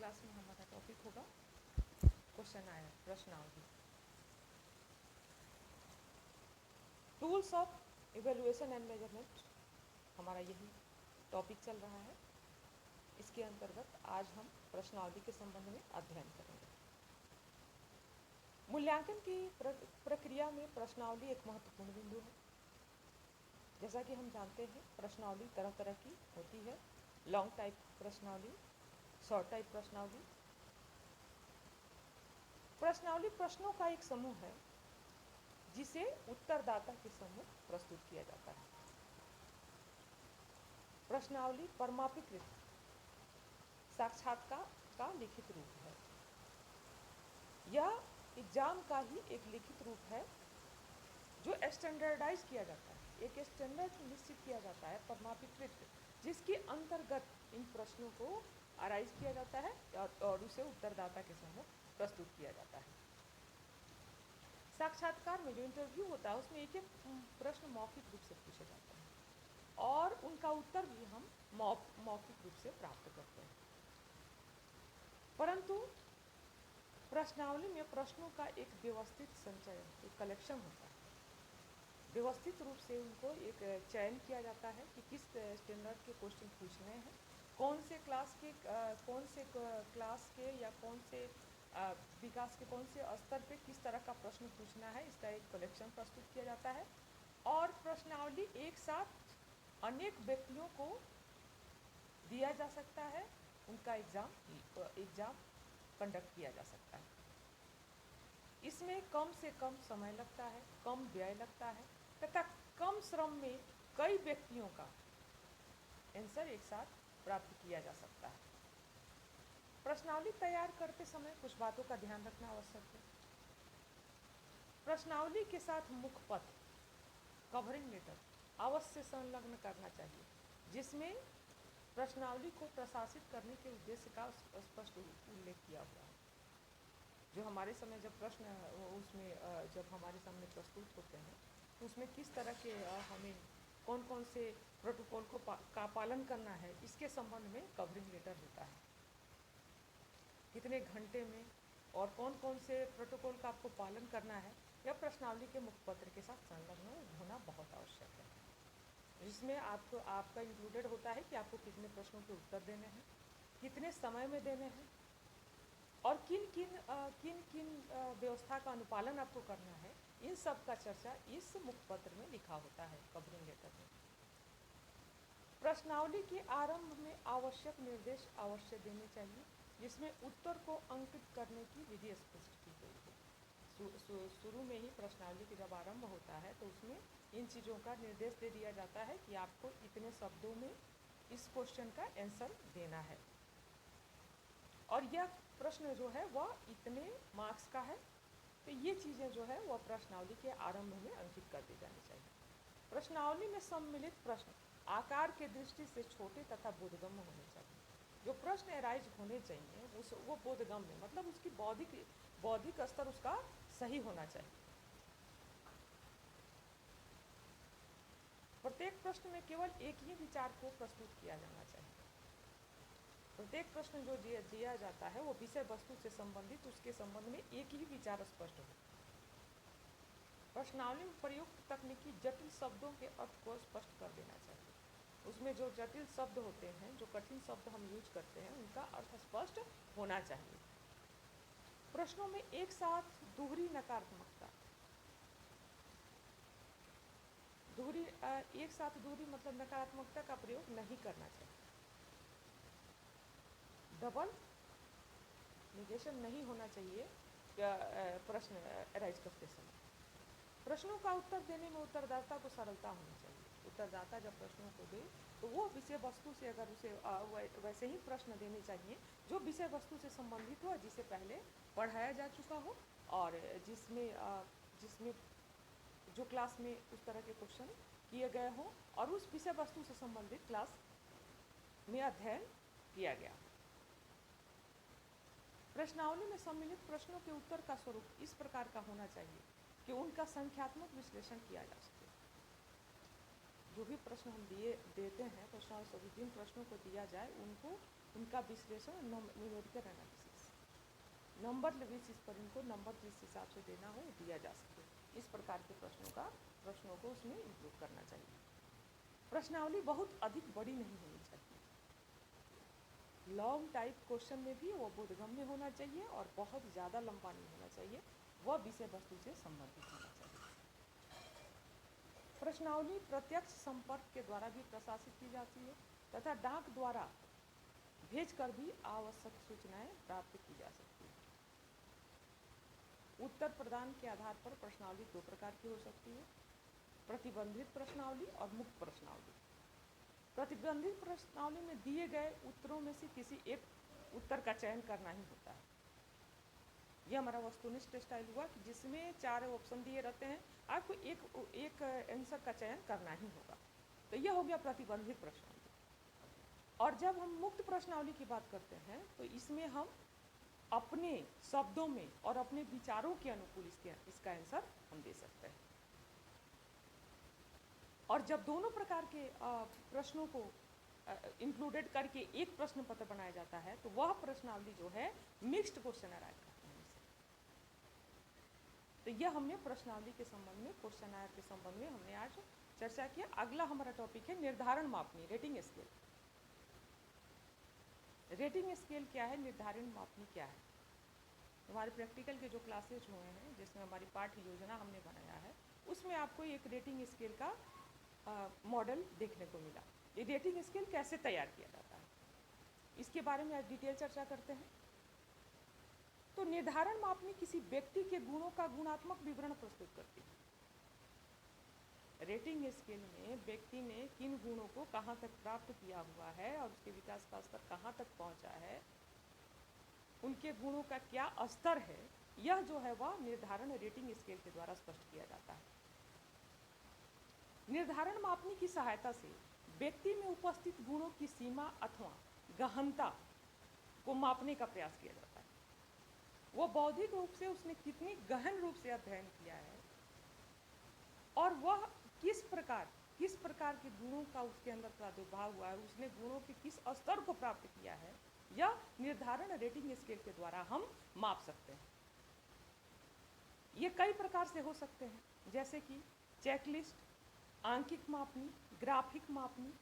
Class में हमारा topic होगा क्वेश्चन आया प्रश्नावली। Tools of evaluation and measurement हमारा यही टॉपिक चल रहा है। इसके अंतर्गत आज हम प्रश्नावली के संबंध में अध्ययन करेंगे। मूल्यांकन की प्रक्रिया में प्रश्नावली एक महत्वपूर्ण बिंदु है। जैसा कि हम जानते हैं प्रश्नावली तरह तरह की होती है। लॉन्ग टाइप प्रश्नावली, शॉर्ट टाइप प्रश्नावली। प्रश्नावली प्रश्नों का एक समूह है जिसे उत्तरदाता के सम्मुख प्रस्तुत किया जाता है। प्रश्नावली परमापिकृत साक्षात्कार का लिखित रूप है। यह एग्जाम का ही एक लिखित रूप है जो स्टैंडर्डाइज किया जाता है। एक स्टैंडर्ड निश्चित किया जाता है परमापिकृत, जिसके अंतर्गत इन प्रश्नों को अराइज किया जाता है और उसे उत्तरदाता के सम्मुख प्रस्तुत किया जाता है। साक्षात्कार में जो इंटरव्यू होता है उसमें एक एक प्रश्न मौखिक रूप से पूछे जाते हैं और उनका उत्तर भी हम मौखिक रूप से प्राप्त करते हैं। परंतु प्रश्नावली में प्रश्नों का एक व्यवस्थित संचयन, एक कलेक्शन होता है। व्यवस्थित रूप से उनको एक चयन किया जाता है कि किस स्टैंडर्ड के क्वेश्चन पूछने हैं, कौन से क्लास के या कौन से विकास के कौन से स्तर पे किस तरह का प्रश्न पूछना है। इसका एक कलेक्शन प्रस्तुत किया जाता है और प्रश्नावली एक साथ अनेक व्यक्तियों को दिया जा सकता है। उनका एग्जाम कंडक्ट किया जा सकता है। इसमें कम से कम समय लगता है, कम व्यय लगता है तथा कम श्रम में कई व्यक्तियों का आंसर एक साथ प्राप्त किया जा सकता है। प्रश्नावली तैयार करते समय कुछ बातों का ध्यान रखना आवश्यक है। प्रश्नावली के साथ मुखपत्र, कवरिंग लेटर अवश्य संलग्न करना चाहिए, जिसमें प्रश्नावली को प्रशासित करने के उद्देश्य का स्पष्ट उल्लेख किया हुआ है। जो हमारे समय जब प्रश्न उसमें जब हमारे सामने प्रस्तुत होते हैं तो उसमें किस तरह के हमें कौन कौन से प्रोटोकॉल का पालन करना है, इसके संबंध में कवरिंग लेटर होता है। कितने घंटे में और कौन कौन से प्रोटोकॉल का आपको पालन करना है, यह प्रश्नावली के मुखपत्र के साथ संलग्न होना बहुत आवश्यक है। जिसमें आपका इंक्लूडेड होता है कि आपको कितने प्रश्नों के उत्तर देने हैं, कितने समय में देने हैं और किन किन व्यवस्था का अनुपालन आपको करना है। इन सब का चर्चा इस मुखपत्र में लिखा होता है, कवरिंग लेटर में। प्रश्नावली के आरंभ में आवश्यक निर्देश अवश्य देने चाहिए, जिसमें उत्तर को अंकित करने की विधि स्पष्ट की गई है। शुरू में ही प्रश्नावली की जब आरंभ होता है तो उसमें इन चीज़ों का निर्देश दे दिया जाता है कि आपको इतने शब्दों में इस क्वेश्चन का आंसर देना है और यह प्रश्न जो है वह इतने मार्क्स का है। तो ये चीज़ें जो है वह प्रश्नावली के आरंभ में अंकित कर दी जानी चाहिए। प्रश्नावली में सम्मिलित प्रश्न आकार के दृष्टि से छोटे तथा बोधगम्य होने चाहिए। जो प्रश्न अराइज होने चाहिए वो बोधगम्य, मतलब उसकी बौद्धिक स्तर उसका सही होना चाहिए। प्रत्येक प्रश्न में केवल एक ही विचार को प्रस्तुत किया जाना चाहिए। प्रत्येक प्रश्न जो दिया जाता है वो विषय वस्तु से संबंधित, उसके संबंध में एक ही विचार स्पष्ट हो। प्रश्नावली में प्रयुक्त तकनीकी जटिल शब्दों के अर्थ को स्पष्ट कर देना चाहिए। उसमें जो जटिल शब्द होते हैं, जो कठिन शब्द हम यूज करते हैं, उनका अर्थ स्पष्ट होना चाहिए। प्रश्नों में एक साथ दोहरी नकारात्मकता, एक साथ दोहरी मतलब नकारात्मकता का प्रयोग नहीं करना चाहिए। डबल निगेशन नहीं होना चाहिए प्रश्न अराइज करते समय। प्रश्नों का उत्तर देने में उत्तरदाता को सरलता होनी चाहिए। उत्तरदाता जब प्रश्नों को दे तो वो विषय वस्तु से, अगर उसे वैसे ही प्रश्न देने चाहिए जो विषय वस्तु से संबंधित हो, जिसे पहले पढ़ाया जा चुका हो और जिसमें जो क्लास में उस तरह के क्वेश्चन किए गए हों और उस विषय वस्तु से संबंधित क्लास में अध्ययन किया गया। प्रश्नावली में सम्मिलित प्रश्नों के उत्तर का स्वरूप इस प्रकार का होना चाहिए कि उनका संख्यात्मक विश्लेषण किया जा सके। जो भी प्रश्न हम देते हैं प्रश्नावली से जिन प्रश्नों को दिया जाए उनको उनका विश्लेषण न्यूमेरिकल एनालिसिस, नंबर बेसिस पर इनको नंबर जिस हिसाब से देना हो दिया जा सके, इस प्रकार के प्रश्नों को उसमें इंक्लूड करना चाहिए। प्रश्नावली बहुत अधिक बड़ी नहीं होनी चाहिए, लॉन्ग टाइप क्वेश्चन में भी वो बोधगम्य होना चाहिए और बहुत ज़्यादा लंबा नहीं होना चाहिए, वह विषय वस्तु से संबंधित होना चाहिए। प्रश्नावली प्रत्यक्ष संपर्क के द्वारा भी प्रशासित की जाती है तथा डाक द्वारा भेजकर भी आवश्यक सूचनाएं प्राप्त की जा सकती है। उत्तर प्रदान के आधार पर प्रश्नावली दो प्रकार की हो सकती है, प्रतिबंधित प्रश्नावली और मुक्त प्रश्नावली। प्रतिबंधित प्रश्नावली में दिए गए उत्तरों में से किसी एक उत्तर का चयन करना ही होता है। यह हमारा वस्तुनिष्ठ स्टाइल हुआ कि जिसमें 4 ऑप्शन दिए रहते हैं, आपको एक आंसर का चयन करना ही होगा। तो यह हो गया प्रतिबंधित प्रश्नावली। और जब हम मुक्त प्रश्नावली की बात करते हैं तो इसमें हम अपने शब्दों में और अपने विचारों के अनुकूल इसका आंसर हम दे सकते हैं। और जब दोनों प्रकार के प्रश्नों को इंक्लूडेड करके एक प्रश्न पत्र बनाया जाता है तो वह प्रश्नावली जो है मिक्स्ड क्वेश्चनर आएगा। तो यह हमने प्रश्नावली के संबंध में, क्वेश्चनर के संबंध में हमने आज चर्चा किया। अगला हमारा टॉपिक है निर्धारण मापनी, रेटिंग स्केल। रेटिंग स्केल क्या है, निर्धारण मापनी क्या है? हमारे प्रैक्टिकल के जो क्लासेज हुए हैं जिसमें हमारी पाठ्य योजना हमने बनाया है, उसमें आपको एक रेटिंग स्केल का मॉडल देखने को मिला। ये रेटिंग स्केल कैसे तैयार किया जाता है, इसके बारे में आज डिटेल चर्चा करते हैं। तो निर्धारण मापनी किसी व्यक्ति के गुणों का गुणात्मक विवरण प्रस्तुत करती है। रेटिंग स्केल में व्यक्ति ने किन गुणों को कहाँ तक प्राप्त किया हुआ है और उसके विकास का स्तर कहाँ तक पहुँचा है, उनके गुणों का क्या स्तर है, यह जो है वह निर्धारण रेटिंग स्केल के द्वारा स्पष्ट किया जाता है। निर्धारण मापनी की सहायता से व्यक्ति में उपस्थित गुणों की सीमा अथवा गहनता को मापने का प्रयास किया जाता है। वो बौद्धिक रूप से उसने कितनी गहन रूप से अध्ययन किया है और वह किस प्रकार के गुणों का उसके अंदर प्रादुर्भाव हुआ है, उसने गुणों के किस स्तर को प्राप्त किया है, यह निर्धारण रेटिंग स्केल के द्वारा हम माप सकते हैं। ये कई प्रकार से हो सकते हैं, जैसे कि चेकलिस्ट, आंकिक मापनी, ग्राफिक मापनी,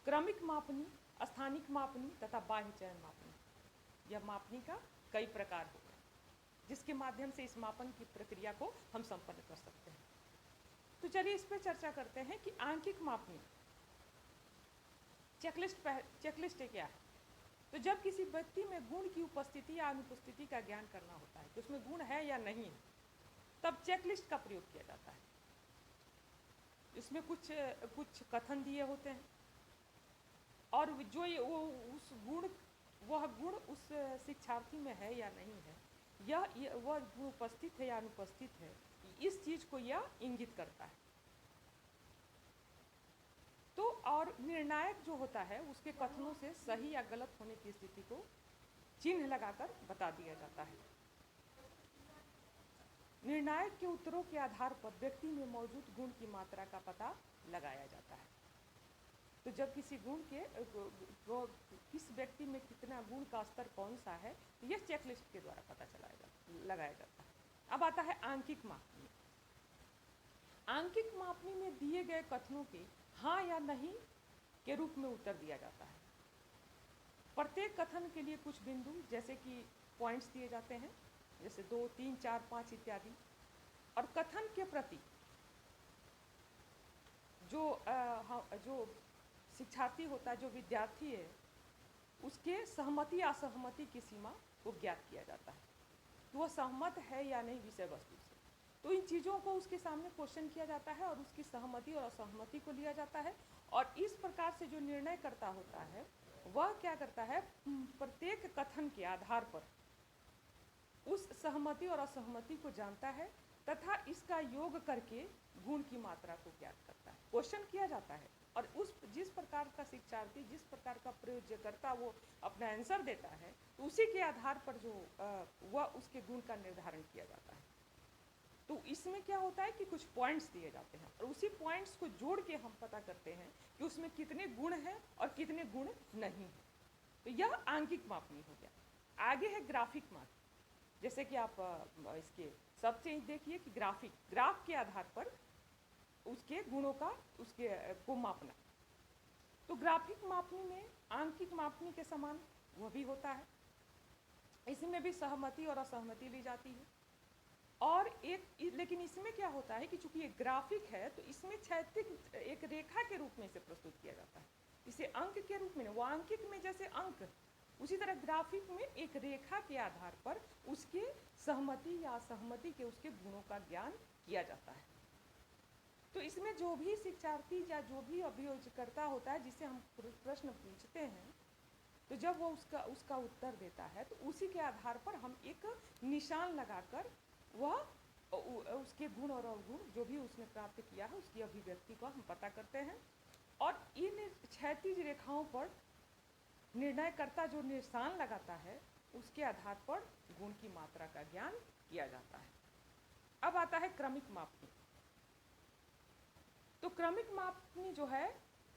क्रमिक मापनी, स्थानिक मापनी तथा बाह्य चयन मापनी। यह मापनी का कई प्रकार हो गए जिसके माध्यम से इस मापन की प्रक्रिया को हम संपन्न कर सकते हैं। तो चलिए इस पर चर्चा करते हैं कि आंकिक मापनी, चेकलिस्ट क्या है। तो जब किसी व्यक्ति में गुण की उपस्थिति या अनुपस्थिति का ज्ञान करना होता है कि उसमें गुण है या नहीं है, तब चेकलिस्ट का प्रयोग किया जाता है। इसमें कुछ कथन दिए होते हैं और जो वह गुण उस शिक्षार्थी में है या नहीं है, वह गुण उपस्थित है या अनुपस्थित है, इस चीज को यह इंगित करता है। तो और निर्णायक जो होता है उसके कथनों से सही या गलत होने की स्थिति को चिन्ह लगाकर बता दिया जाता है। निर्णायक के उत्तरों के आधार पर व्यक्ति में मौजूद गुण की मात्रा का पता लगाया जाता है। तो जब किसी गुण के किस व्यक्ति में कितना गुण का स्तर कौन सा है, तो यह चेकलिस्ट के द्वारा पता लगाया जाता है। अब आता है आंकिक मापनी। आंकिक मापनी में दिए गए कथनों के हाँ या नहीं के रूप में उत्तर दिया जाता है। प्रत्येक कथन के लिए कुछ बिंदु जैसे कि पॉइंट्स दिए जाते हैं, जैसे 2, 3, 4, 5 इत्यादि। और कथन के प्रति जो शिक्षार्थी होता है, जो विद्यार्थी है, उसके सहमति असहमति की सीमा को ज्ञात किया जाता है। तो वह सहमत है या नहीं विषय वस्तु से। तो इन चीज़ों को उसके सामने क्वेश्चन किया जाता है और उसकी सहमति और असहमति को लिया जाता है। और इस प्रकार से जो निर्णय करता होता है वह क्या करता है, प्रत्येक कथन के आधार पर उस सहमति और असहमति को जानता है तथा इसका योग करके गुण की मात्रा को ज्ञात करता है। क्वेश्चन किया जाता है और जिस प्रकार का शिक्षार्थी, जिस प्रकार का प्रयोज्यकर्ता वो अपना आंसर देता है, तो उसी के आधार पर वह उसके गुण का निर्धारण किया जाता है। तो इसमें क्या होता है कि कुछ पॉइंट्स दिए जाते हैं और उसी पॉइंट्स को जोड़ के हम पता करते हैं कि उसमें कितने गुण हैं और कितने गुण नहीं हैं। तो यह आंकिक मापनी हो गया। आगे है ग्राफिक मापनी, जैसे कि आप इसके सबसे देखिए कि ग्राफ के आधार पर उसके गुणों का को मापना। तो ग्राफिक मापनी में आंकिक मापनी के समान वह भी होता है, इसमें भी सहमति और असहमति ली जाती है। और लेकिन इसमें क्या होता है कि चूंकि ये ग्राफिक है तो इसमें क्षैतिज एक रेखा के रूप में इसे प्रस्तुत किया जाता है, इसे अंक के रूप में। वो आंकिक में जैसे अंक, उसी तरह ग्राफिक में एक रेखा के आधार पर उसके सहमति या असहमति के उसके गुणों का ज्ञान किया जाता है। तो इसमें जो भी शिक्षार्थी या जो भी अभियोजकर्ता होता है जिसे हम प्रश्न पूछते हैं, तो जब वो उसका उत्तर देता है तो उसी के आधार पर हम एक निशान लगाकर वह उसके गुण और अवगुण जो भी उसने प्राप्त किया है उसकी अभिव्यक्ति को हम पता करते हैं। और इन क्षैतिज रेखाओं पर निर्णयकर्ता जो निशान लगाता है उसके आधार पर गुण की मात्रा का ज्ञान किया जाता है। अब आता है क्रमिक मापनी। तो क्रमिक मापनी जो है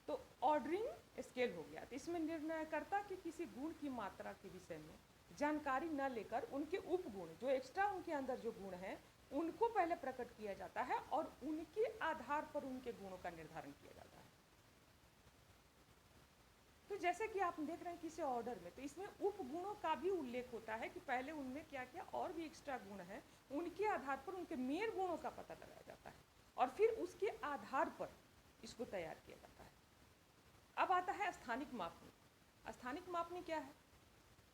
तो ऑर्डरिंग स्केल हो गया। तो इसमें निर्णयकर्ता के किसी गुण की मात्रा के विषय में जानकारी न लेकर उनके उपगुण, जो एक्स्ट्रा उनके अंदर जो गुण हैं, उनको पहले प्रकट किया जाता है और उनके आधार पर उनके गुणों का निर्धारण किया जाता है। तो जैसे कि आप देख रहे हैं किसी ऑर्डर में, तो इसमें उपगुणों का भी उल्लेख होता है कि पहले उनमें क्या क्या और भी एक्स्ट्रा गुण हैं, उनके आधार पर उनके मेन गुणों का पता लगाया जाता है और फिर उसके आधार पर इसको तैयार किया जाता है। अब आता है स्थानिक मापनी। स्थानिक मापनी क्या है?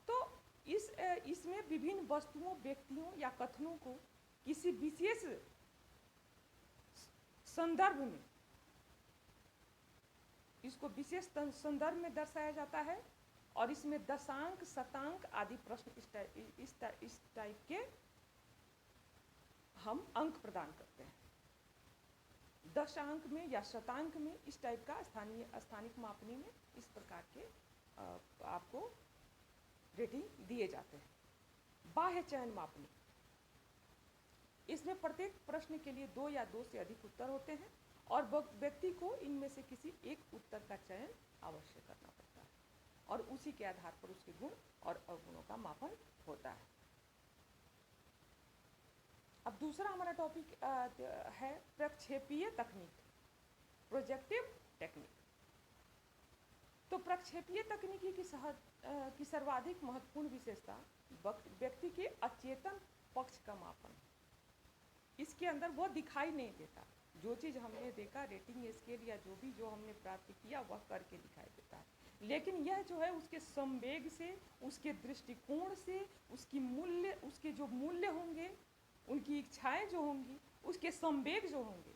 तो इसमें विभिन्न वस्तुओं, व्यक्तियों या कथनों को किसी विशेष संदर्भ में, इसको विशेष संदर्भ में दर्शाया जाता है और इसमें दशांक, शतांक आदि प्रश्न इस टाइप के हम अंक प्रदान करते हैं। दशांक में या शतांक में इस टाइप का स्थानिक मापनी में इस प्रकार के आपको रेटिंग दिए जाते हैं। बाह्य चयन मापनी, इसमें प्रत्येक प्रश्न के लिए 2 या 2 से अधिक उत्तर होते हैं और व्यक्ति को इनमें से किसी एक उत्तर का चयन अवश्य करना पड़ता है और उसी के आधार पर उसके गुण और अवगुणों का मापन होता है। अब दूसरा हमारा टॉपिक है प्रक्षेपीय तकनीक, प्रोजेक्टिव टेक्निक। तो प्रक्षेपीय तकनीकी की सर्वाधिक महत्वपूर्ण विशेषता व्यक्ति के अचेतन पक्ष का मापन। इसके अंदर वो दिखाई नहीं देता, जो चीज़ हमने देखा, रेटिंग स्केल या जो हमने प्राप्त किया वह करके दिखाई देता है, लेकिन यह जो है उसके संवेग से, उसके दृष्टिकोण से, उसके जो मूल्य होंगे, उनकी इच्छाएं जो होंगी, उसके संवेग जो होंगे,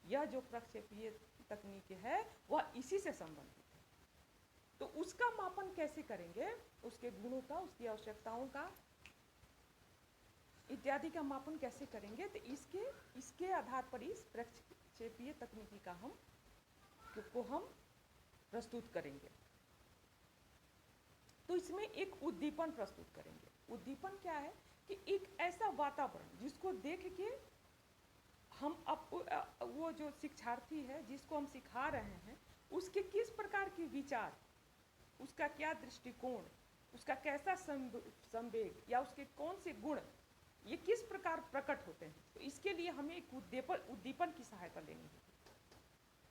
यह जो प्रक्षेपीय तकनीक है वह इसी से संबंधित है। तो उसका मापन कैसे करेंगे? उसके गुणों का, उसकी आवश्यकताओं का इत्यादि का मापन कैसे करेंगे? तो इसके आधार पर इस प्रक्षेपीय तकनीकी का हम प्रस्तुत करेंगे। तो इसमें एक उद्दीपन प्रस्तुत करेंगे। उद्दीपन क्या है कि एक ऐसा वातावरण जिसको देख के हम वो जो शिक्षार्थी है जिसको हम सिखा रहे हैं उसके किस प्रकार के विचार, उसका क्या दृष्टिकोण, उसका कैसा संवेग या उसके कौन से गुण, ये किस प्रकार प्रकट होते हैं। तो इसके लिए हमें एक उद्दीपन की सहायता लेनी होगी।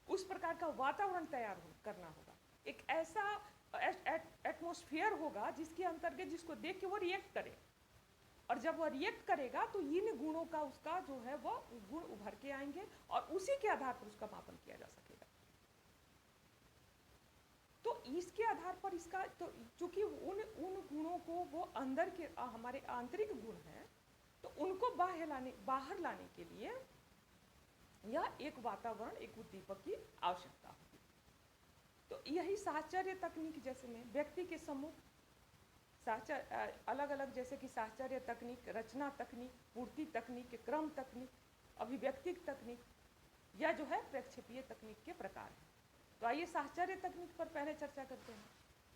उस प्रकार का वातावरण तैयार करना होगा, एक ऐसा एटमॉस्फेयर होगा जिसके अंतर्गत जिसको देख के वो रिएक्ट करे, और जब वह रिएक्ट करेगा तो इन गुणों का उसका जो है वो गुण उभर के आएंगे और उसी के आधार पर उसका मापन किया जा सकेगा। तो इसके आधार पर इसका, तो चूंकि उन गुणों को वो अंदर के हमारे आंतरिक गुण हैं, तो उनको बाहर लाने के लिए यह एक वातावरण, एक उद्दीपक की आवश्यकता होगी। तो यही साहचर्य तकनीक जैसे में व्यक्ति के सम्मुख अलग अलग, जैसे कि साहचर्य तकनीक, रचना तकनीक, पूर्ति तकनीक, क्रम तकनीक, अभिव्यक्ति तकनीक, यह जो है प्रक्षेपीय तकनीक के प्रकार है। तो आइए साहचर्य तकनीक पर पहले चर्चा करते हैं।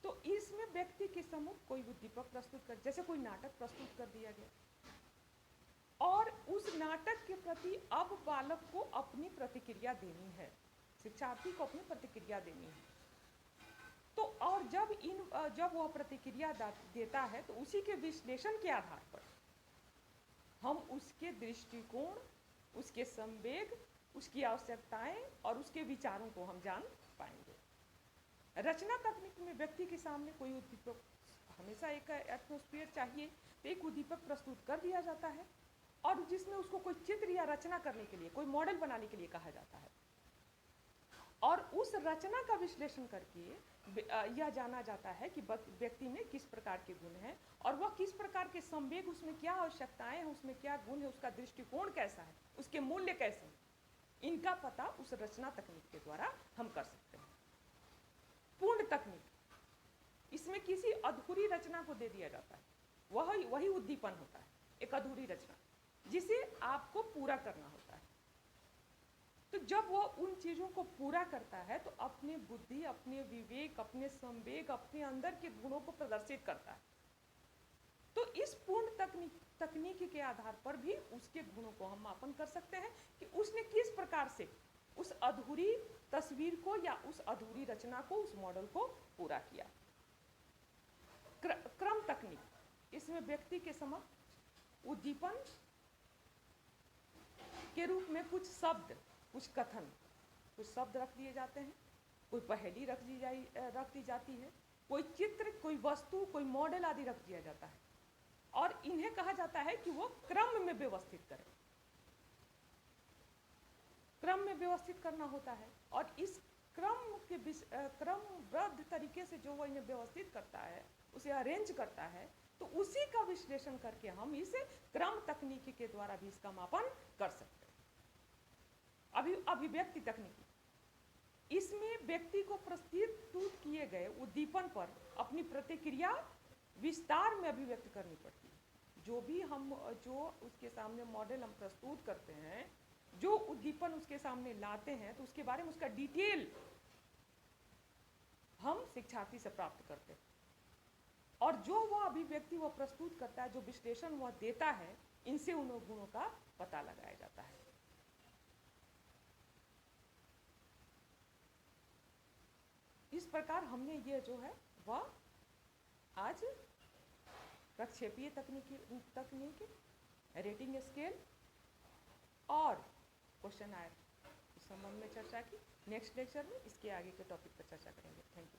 तो इसमें व्यक्ति के सम्मुख कोई उद्दीपक प्रस्तुत कर, जैसे कोई नाटक प्रस्तुत कर दिया गया और उस नाटक के प्रति अब बालक को अपनी प्रतिक्रिया देनी है, शिक्षार्थी को अपनी प्रतिक्रिया देनी है। तो तो और जब वह प्रतिक्रिया देता है तो उसी के विश्लेषण के आधार पर हम उसके दृष्टिकोण, उसके संवेग, उसकी आवश्यकताएं और उसके विचारों को हम जान पाएंगे। रचना तकनीक में व्यक्ति के सामने कोई उद्दीपक, हमेशा एक एटमॉस्फेयर चाहिए, तो एक उद्दीपक प्रस्तुत कर दिया जाता है और जिसमें उसको कोई चित्र या रचना करने के लिए, कोई मॉडल बनाने के लिए कहा जाता है और उस रचना का विश्लेषण करके यह जाना जाता है कि व्यक्ति में किस प्रकार के गुण हैं और वह किस प्रकार के संवेग, उसमें क्या आवश्यकताएं हैं, उसमें क्या गुण है, उसका दृष्टिकोण कैसा है, उसके मूल्य कैसे हैं, इनका पता उस रचना तकनीक के द्वारा हम कर सकते हैं। पूर्ण तकनीक, इसमें किसी अधूरी रचना को दे दिया जाता है, वही उद्दीपन होता है, एक अधूरी रचना जिसे आपको पूरा करना होता है। तो जब वह उन चीज़ों को पूरा करता है तो अपने बुद्धि, अपने विवेक, अपने संवेग, अपने अंदर के गुणों को प्रदर्शित करता है। तो इस पूर्ण तकनीक के आधार पर भी उसके गुणों को हम मापन कर सकते हैं कि उसने किस प्रकार से उस अधूरी तस्वीर को या उस अधूरी रचना को, उस मॉडल को पूरा किया। क्रम तकनीक, इसमें व्यक्ति के समक्ष उद्दीपन के रूप में कुछ शब्द, कुछ कथन, कुछ शब्द रख दिए जाते हैं, कोई पहेली रख दी जाती है, कोई चित्र, कोई वस्तु, कोई मॉडल आदि रख दिया जाता है और इन्हें कहा जाता है कि वो क्रम में व्यवस्थित करें। क्रम में व्यवस्थित करना होता है और इस क्रमबद्ध तरीके से जो वो इन्हें व्यवस्थित करता है, उसे अरेंज करता है, तो उसी का विश्लेषण करके हम इस क्रम तकनीकी के द्वारा भी इसका मापन कर सकते हैं। अभिव्यक्ति तकनीकी, इसमें व्यक्ति को प्रस्तुत किए गए उद्दीपन पर अपनी प्रतिक्रिया विस्तार में अभिव्यक्त करनी पड़ती है। जो उसके सामने मॉडल हम प्रस्तुत करते हैं, जो उद्दीपन उसके सामने लाते हैं, तो उसके बारे में उसका डिटेल हम शिक्षार्थी से प्राप्त करते हैं और जो वह अभिव्यक्ति वह प्रस्तुत करता है, जो विश्लेषण वह देता है, इनसे उन गुणों का पता लगाया जाता है। इस प्रकार हमने ये जो है वह आज प्रक्षेपीय तकनीक, रेटिंग स्केल और क्वेश्चन आयर इस संबंध में चर्चा की। नेक्स्ट लेक्चर में इसके आगे के टॉपिक पर चर्चा करेंगे। Thank you.